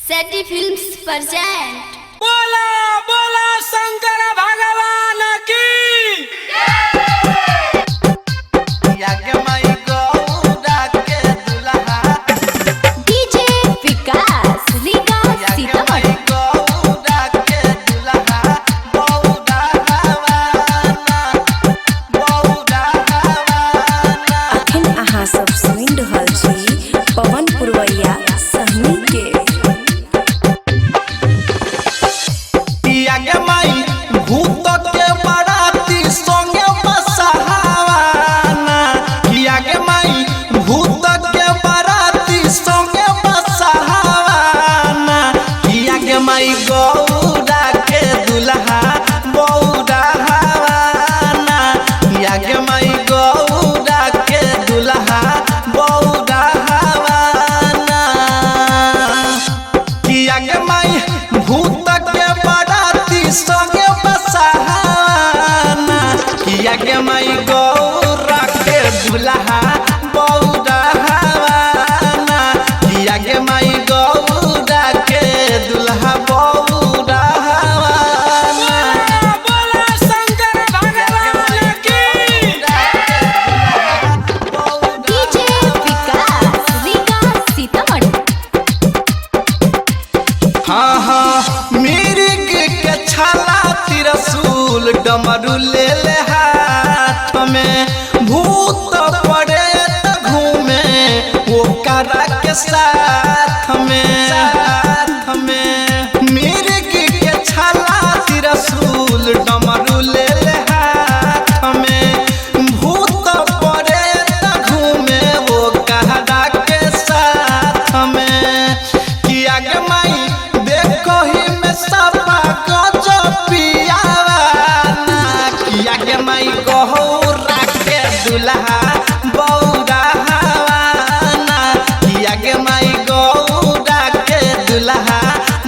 सेटी films present. बोला बोला शंकर भगवान की। डीजे विकास रीगा सीतामढ़ी। अखन अहाँ सब सुनि रहल छी पवन पुरवैया सहनी के। भूत के बराती संगे बसहावाना किया के माई भूत के बराती संगे बसहावाना किया के माई गौरा के दुल्हा बौरा हवाना किया के माई गौरा के दुल्हा बौरा हवाना किया के माई भूत के बराती संगे बसहाना किया के माई गौरा के दुल्हा बौरा हवाना किया के माई गौरा के दुल्हा बौरा हवाना। बोला शंकर भगवान की। डीजे विकास रीगा सीतामढ़ी। हाँ हाँ मेरे के छाला तिरसूल डमरू ले ले हाथ में भूत पड़े त घूमे वो करा के साथ में मेरे के छाला तिरसूल डमरू ले ले हाथ में भूत पड़े त घूमे वो करा के साथ में किया के माई देखो ही में सबा गजो पियावाना किया के माई गौरा के दुल्हा बौरा हवाना किया के माई गौरा के दुल्हा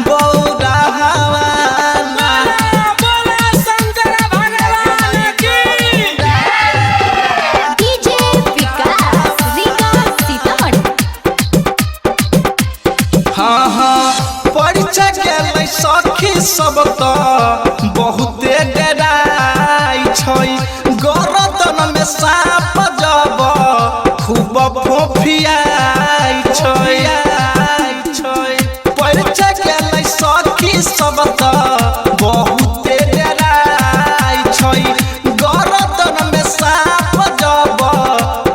बौरा हवाना। बोला शंकर भगवान की। डीजे विकास रीगा सीतामढ़ी। हाँ हाँ परिचय के सखी सब तो बहुते डराई छै गरदन में सांप जब खूब फोफियाई छै परिचय के सखी सब तो बहुते डराई छै गरदन में सांप जब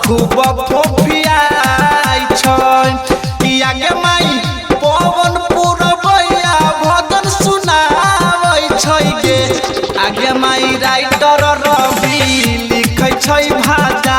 खूब फोफियाई छै किया के माई पवन पुरवैया भजन सुनाबै छै गे आगे माई राइटर रवि लिखै छै भाजा